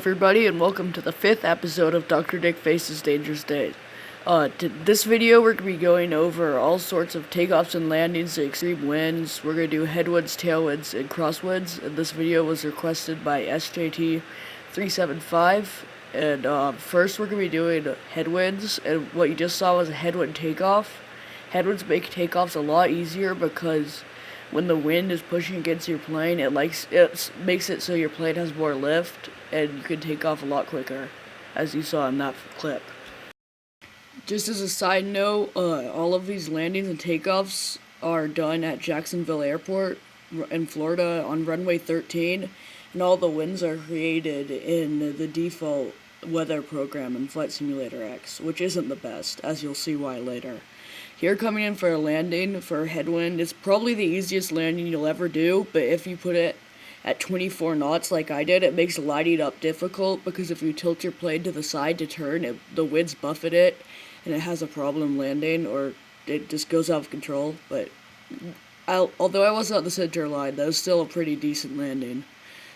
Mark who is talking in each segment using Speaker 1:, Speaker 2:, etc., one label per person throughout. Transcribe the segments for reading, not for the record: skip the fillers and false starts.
Speaker 1: everybody, and welcome to the 5th episode of Dr. Dick Faces Dangerous Days. This video, we're going to be going over all sorts of takeoffs and landings to extreme winds. We're going to do headwinds, tailwinds, and crosswinds, and this video was requested by SJT375. And first, we're going to be doing headwinds, and what you just saw was a headwind takeoff. Headwinds make takeoffs a lot easier because when the wind is pushing against your plane, it makes it so your plane has more lift, and you can take off a lot quicker, as you saw in that clip. Just as a side note, all of these landings and takeoffs are done at Jacksonville Airport in Florida on runway 13, and all the winds are created in the default weather program in Flight Simulator X, which isn't the best, as you'll see why later. Here, coming in for a landing for headwind, it's probably the easiest landing you'll ever do, but if you put it at 24 knots like I did, it makes lighting up difficult, because if you tilt your plane to the side to turn, the winds buffet it, and it has a problem landing, or it just goes out of control. But although I wasn't on the center line, that was still a pretty decent landing.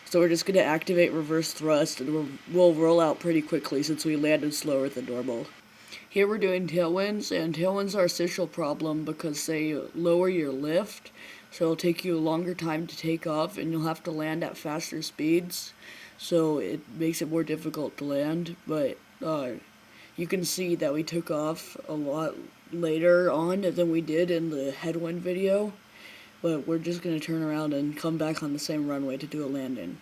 Speaker 1: So we're just going to activate reverse thrust, and we'll roll out pretty quickly since we landed slower than normal. Here we're doing tailwinds, and tailwinds are a essential problem because they lower your lift, so it'll take you a longer time to take off, and you'll have to land at faster speeds, so it makes it more difficult to land. But you can see that we took off a lot later on than we did in the headwind video, but we're just going to turn around and come back on the same runway to do a landing.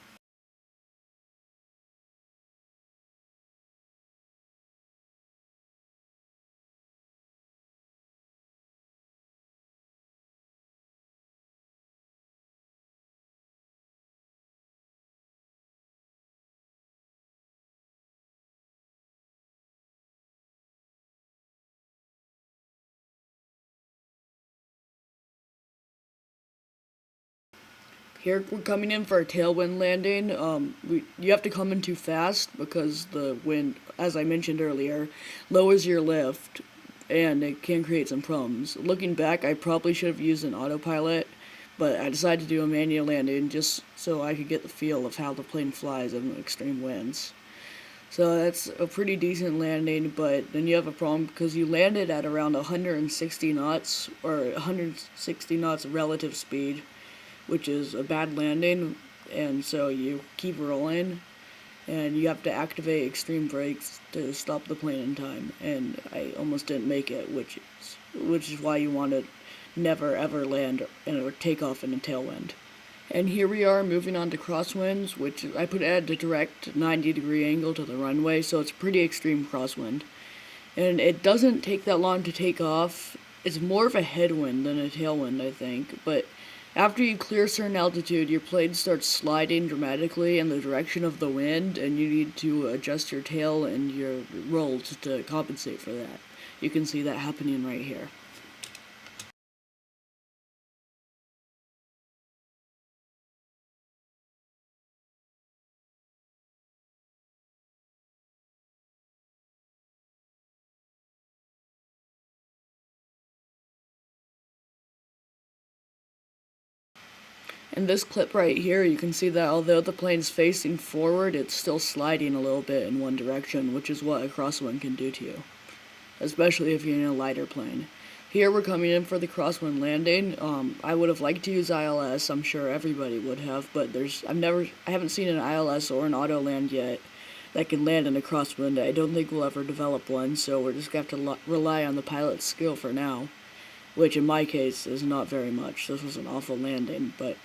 Speaker 1: Here we're coming in for a tailwind landing. You have to come in too fast because the wind, as I mentioned earlier, lowers your lift, and it can create some problems. Looking back, I probably should have used an autopilot, but I decided to do a manual landing just so I could get the feel of how the plane flies in extreme winds. So that's a pretty decent landing, but then you have a problem because you landed at around 160 knots, or 160 knots relative speed, which is a bad landing, and so you keep rolling, and you have to activate extreme brakes to stop the plane in time, and I almost didn't make it, which is why you want to never ever land or take off in a tailwind. And here we are moving on to crosswinds, which I put at a direct 90-degree angle to the runway, so it's a pretty extreme crosswind. And it doesn't take that long to take off. It's more of a headwind than a tailwind, I think, but after you clear a certain altitude, your plane starts sliding dramatically in the direction of the wind, and you need to adjust your tail and your rolls to compensate for that. You can see that happening right here. In this clip right here, you can see that although the plane's facing forward, it's still sliding a little bit in one direction, which is what a crosswind can do to you, especially if you're in a lighter plane. Here we're coming in for the crosswind landing. I would have liked to use ILS, I'm sure everybody would have, but I haven't seen an ILS or an auto land yet that can land in a crosswind. I don't think we'll ever develop one, so we're just going to have to rely on the pilot's skill for now, which in my case is not very much. This was an awful landing, but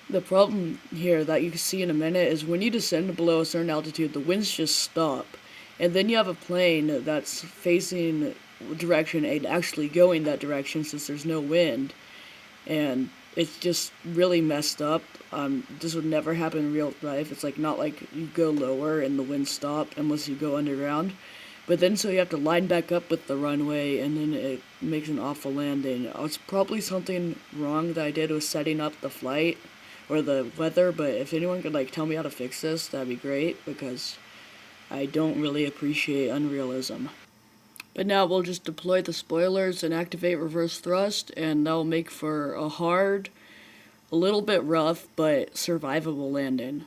Speaker 1: the problem here that you can see in a minute is when you descend below a certain altitude, the winds just stop. And then you have a plane that's facing direction and actually going that direction since there's no wind. And it's just really messed up. This would never happen in real life. It's not like you go lower and the winds stop unless you go underground. But then so you have to line back up with the runway, and then it makes an awful landing. It's probably something wrong that I did with setting up the flight or the weather, but if anyone could tell me how to fix this, that'd be great, because I don't really appreciate unrealism. But now we'll just deploy the spoilers and activate reverse thrust, and that'll make for a hard, a little bit rough, but survivable landing.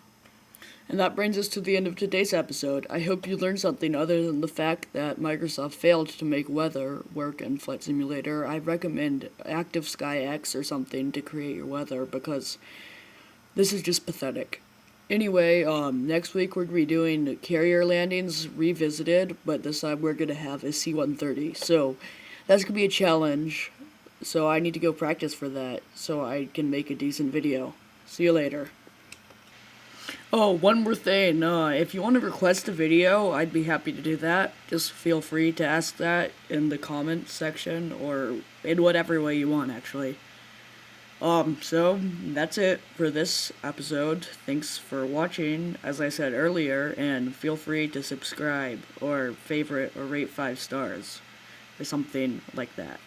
Speaker 1: And that brings us to the end of today's episode. I hope you learned something other than the fact that Microsoft failed to make weather work in Flight Simulator. I recommend Active Sky X or something to create your weather, because this is just pathetic. Anyway, next week we're going to be doing carrier landings revisited, but this time we're going to have a C-130. So that's going to be a challenge, so I need to go practice for that so I can make a decent video. See you later. Oh, one more thing. If you want to request a video, I'd be happy to do that. Just feel free to ask that in the comments section, or in whatever way you want, actually. So that's it for this episode. Thanks for watching, as I said earlier, and feel free to subscribe, or favorite, or rate 5 stars, or something like that.